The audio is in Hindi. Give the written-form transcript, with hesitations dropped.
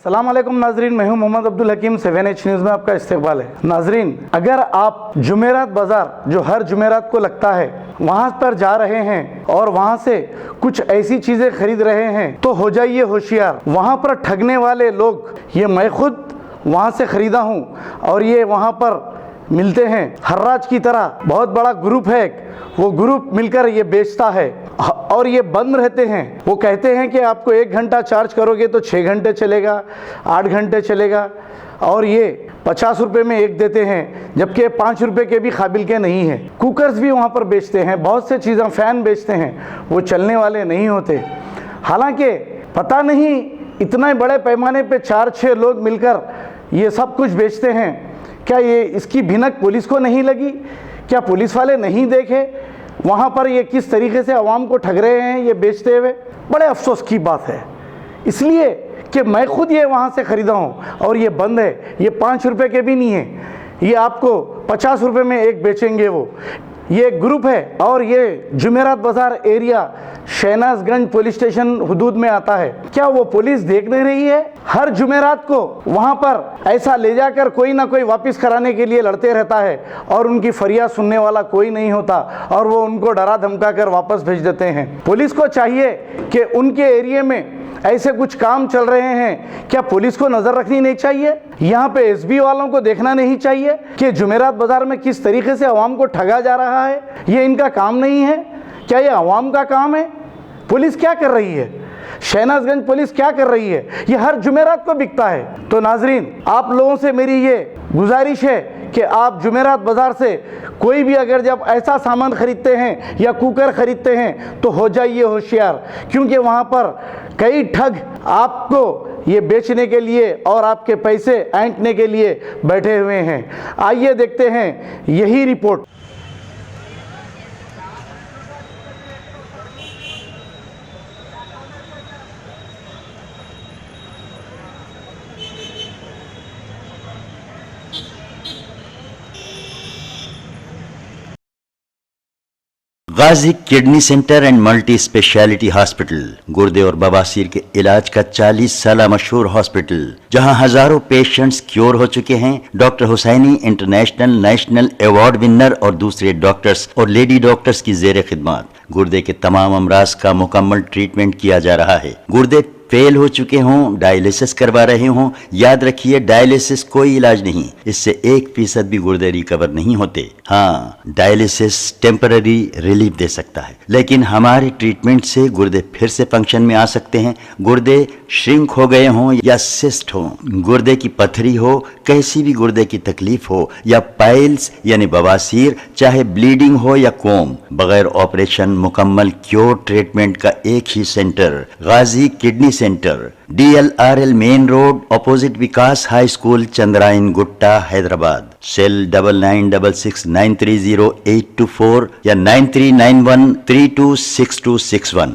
अस्सलाम वालेकुम नाजरीन, मैं हूं मोहम्मद अब्दुल हकीम। 7H न्यूज़ में आपका इस्तकबाल है। नाजरीन, अगर आप जुमेरात बाज़ार जो हर जुमेरात को लगता है वहां पर जा रहे हैं और वहां से कुछ ऐसी चीज़ें खरीद रहे हैं तो हो जाइए होशियार। वहां पर ठगने वाले लोग, ये मैं खुद वहां से ख़रीदा हूं और ये वहां पर मिलते हैं हर्राज की तरह। बहुत बड़ा ग्रुप है, वो ग्रुप मिलकर ये बेचता है और ये बंद रहते हैं। वो कहते हैं कि आपको 1 घंटा चार्ज करोगे तो 6 घंटे चलेगा, 8 घंटे चलेगा और ये 50 रुपये में एक देते हैं, जबकि 5 रुपये के भी काबिल के नहीं हैं। कुकर्स भी वहाँ पर बेचते हैं, बहुत से चीज़ें, फ़ैन बेचते हैं, वो चलने वाले नहीं होते। हालांकि पता नहीं इतने बड़े पैमाने पे 4-6 लोग मिलकर ये सब कुछ बेचते हैं, क्या ये इसकी भिनक पुलिस को नहीं लगी? क्या पुलिस वाले नहीं देखे वहाँ पर ये किस तरीके से आवाम को ठग रहे हैं ये बेचते हुए? बड़े अफसोस की बात है, इसलिए कि मैं खुद ये वहाँ से ख़रीदा हूँ और ये बंद है। ये 5 रुपये के भी नहीं है, ये आपको 50 रुपये में एक बेचेंगे। वो ये ग्रुप है और ये जुमेरात बाज़ार एरिया शहनाजगंज पुलिस स्टेशन हुदूद में आता है। क्या वो पुलिस देख नहीं रही है? हर जुमेरात को वहाँ पर ऐसा ले जाकर कोई ना कोई वापस कराने के लिए लड़ते रहता है और उनकी फरियाद सुनने वाला कोई नहीं होता और वो उनको डरा धमका कर वापस भेज देते हैं। पुलिस को चाहिए कि उनके एरिया में ऐसे कुछ काम चल रहे हैं, क्या पुलिस को नज़र रखनी नहीं चाहिए? यहाँ पे एसबी वालों को देखना नहीं चाहिए कि जुमेरात बाज़ार में किस तरीके से आवाम को ठगा जा रहा है? ये इनका काम नहीं है क्या? ये आवाम का काम है? पुलिस क्या कर रही है? शहनाजगंज पुलिस क्या कर रही है? ये हर जुमेरात को बिकता है। तो नाजरीन, आप लोगों से मेरी ये गुजारिश है कि आप जुमेरात बाज़ार से कोई भी अगर जब ऐसा सामान ख़रीदते हैं या कुकर ख़रीदते हैं तो हो जाइए होशियार, क्योंकि वहाँ पर कई ठग आपको ये बेचने के लिए और आपके पैसे ऐंठने के लिए बैठे हुए हैं। आइए देखते हैं यही report. Ghazi kidney centre and multi speciality hospital, गुर्दे और बवासीर के इलाज का 40 साल मशहूर हॉस्पिटल, जहां हजारों पेशेंट्स क्योर हो चुके हैं। Doctor Husaini international national award winner और दूसरे डॉक्टर्स और लेडी डॉक्टर्स की जेर खिदमत गुर्दे के तमाम अमराज का मुकम्मल ट्रीटमेंट किया जा रहा है। गुर्दे फेल हो चुके हों, डायलिसिस करवा रहे हों, याद रखिए डायलिसिस कोई इलाज नहीं, इससे 1% भी गुर्दे रिकवर नहीं होते। हाँ, डायलिसिस टेम्पररी रिलीफ दे सकता है, लेकिन हमारे ट्रीटमेंट से गुर्दे फिर से फंक्शन में आ सकते हैं। गुर्दे श्रिंक हो गए हों या सिस्ट हो, गुर्दे की पथरी हो, कैसी भी गुर्दे की तकलीफ हो या पाइल्स यानी बवासीर, चाहे ब्लीडिंग हो या कोम, बगैर ऑपरेशन मुकम्मल क्योर ट्रीटमेंट का एक ही centre, Ghazi kidney centre, DLRL main road, opposite Vikas high school, Chandrayan Gutta, Hyderabad. Cell 9966930824 या 9391326261।